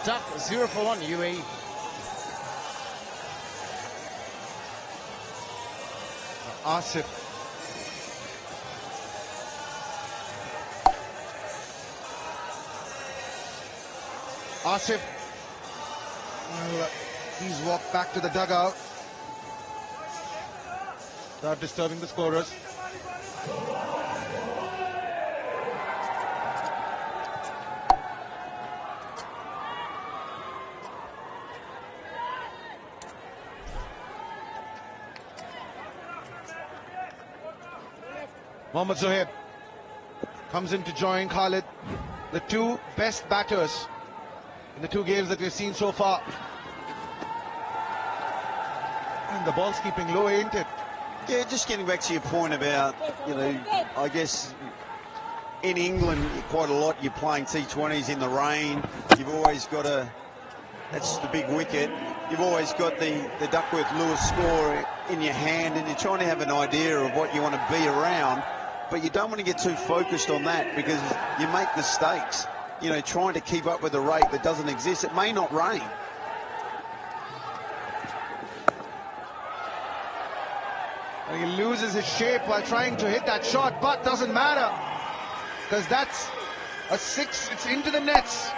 Tough 0 for 1 UAE. Asif. Asif. Well, he's walked back to the dugout. Start disturbing the scorers. Mohammad Zohaib comes in to join Khalid, the two best batters in the two games that we've seen so far. And the ball's keeping low, ain't it? Yeah, just getting back to your point about, I guess in England quite a lot you're playing T20s in the rain. You've always got that's the big wicket. You've always got the Duckworth-Lewis score in your hand, and you're trying to have an idea of what you want to be around. But you don't want to get too focused on that because you make mistakes, trying to keep up with the rate that doesn't exist. It may not rain. And he loses his shape while trying to hit that shot, but doesn't matter because that's a six. It's into the nets.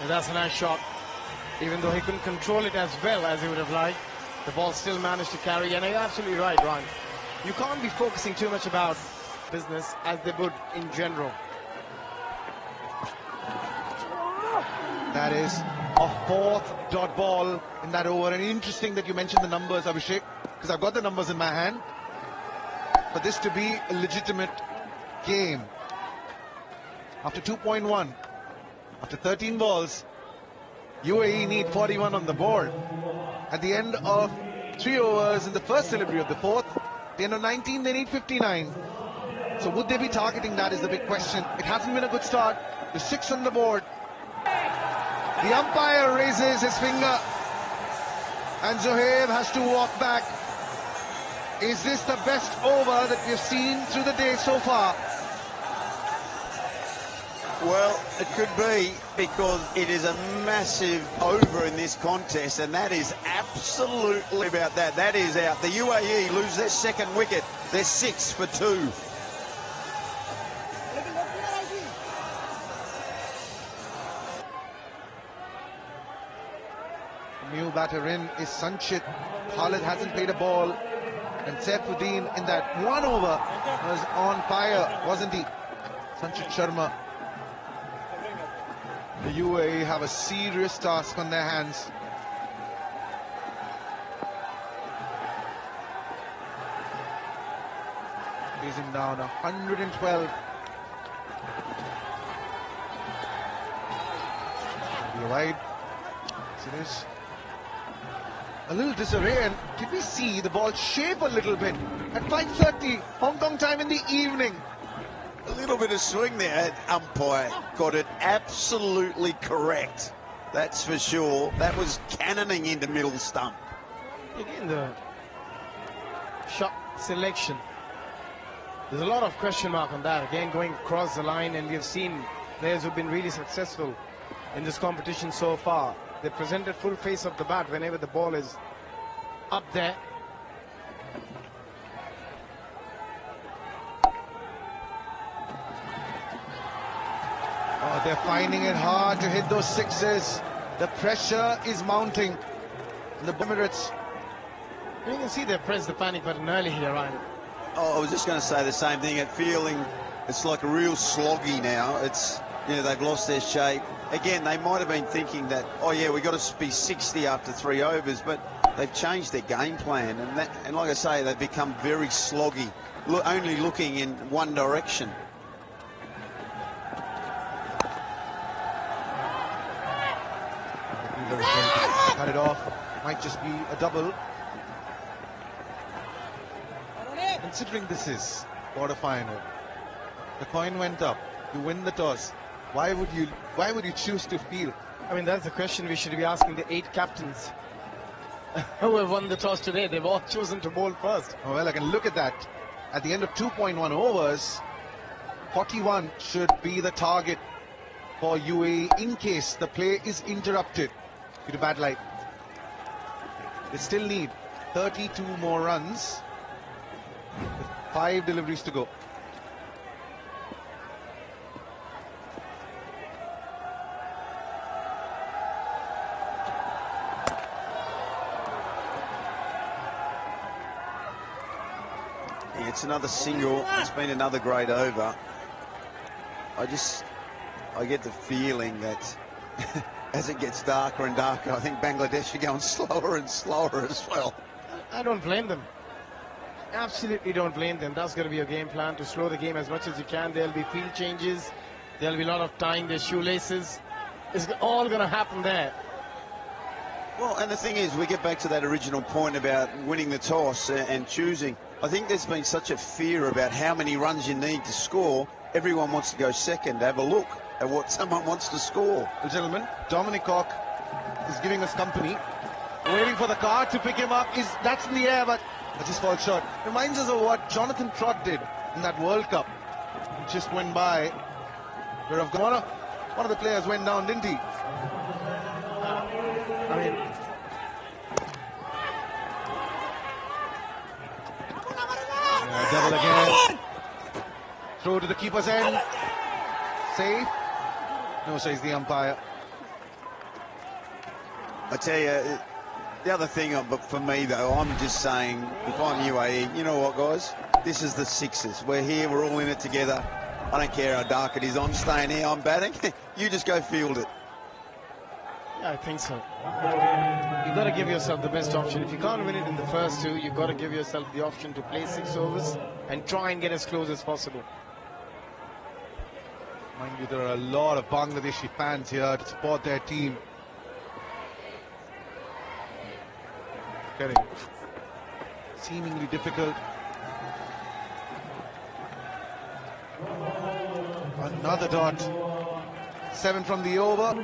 And that's a nice shot. Even though he couldn't control it as well as he would have liked, the ball still managed to carry. And you're absolutely right, Ryan. You can't be focusing too much about business as they would in general. That is a fourth dot ball in that over. And interesting that you mentioned the numbers, Abhishek, because I've got the numbers in my hand. For this to be a legitimate game, after 2.1, after 13 balls, UAE need 41 on the board. At the end of 3 overs in the first delivery of the fourth, at the end of 19, they need 59. So would they be targeting that is the big question. It hasn't been a good start. The 6 on the board. The umpire raises his finger and Zohaib has to walk back. Is this the best over that we've seen through the day so far? Well, it could be, because it is a massive over in this contest, and that is absolutely about that. That is out. The UAE lose their second wicket. They're 6 for 2. New batter in is Sanchit. Khalid hasn't played a ball, and Saifuddin in that one over was on fire, wasn't he? Sanchit Sharma. The UAE have a serious task on their hands. Chasing down 112. Be wide. So it is a little disarray, and did we see the ball shape a little bit at 5:30 Hong Kong time in the evening? A little bit of swing there. Umpire got it absolutely correct. That's for sure. That was cannoning into middle stump. Again, the shot selection. There's a lot of question mark on that. Again, going across the line, and we have seen players who've been really successful in this competition so far. They presented full face of the bat whenever the ball is up there. Oh, they're finding it hard to hit those sixes. The pressure is mounting in the Emirates. You can see they pressed the panic button early here, Ryan. Oh, I was just going to say the same thing. It's like a real sloggy now. It's, they've lost their shape. Again, they might have been thinking that, oh yeah, we've got to be 60 after 3 overs, but they've changed their game plan, and like I say, they've become very sloggy, only looking in one direction. Cut it off. Might just be a double. Considering this is quarterfinal, the coin went up. You win the toss. Why would you choose to field? I mean, that's the question we should be asking the 8 captains who have won the toss today. They've all chosen to bowl first. Oh, well, I can look at that. At the end of 2.1 overs, 41 should be the target for UAE in case the play is interrupted due to bad light. They still need 32 more runs with 5 deliveries to go. It's another single. It's been another great over. I get the feeling that as it gets darker and darker, I think Bangladesh are going slower and slower as well. I don't blame them. Absolutely don't blame them. That's going to be a game plan to slow the game as much as you can. There'll be field changes. There'll be a lot of tying their shoelaces. It's all going to happen there. Well, and the thing is, we get back to that original point about winning the toss and choosing. I think there's been such a fear about how many runs you need to score. Everyone wants to go second, have a look at what someone wants to score. Well, gentlemen, Dominic Cork is giving us company. Waiting for the car to pick him up. That's in the air, but that just falls short. Reminds us of what Jonathan Trott did in that World Cup. It just went by. Where one of the players went down, didn't he? I mean, double again. Throw to the keeper's end. Safe. No, says the umpire. I tell you, the other thing for me, though, I'm just saying, if I'm UAE, you know what, guys? This is the Sixers. We're here, we're all in it together. I don't care how dark it is. I'm staying here, I'm batting. You just go field it. yeah, I think so. You've got to give yourself the best option. If you can't win it in the first 2, you've got to give yourself the option to play 6 overs and try and get as close as possible. Mind you, there are a lot of Bangladeshi fans here to support their team. Getting seemingly difficult. Another dot. 7 from the over.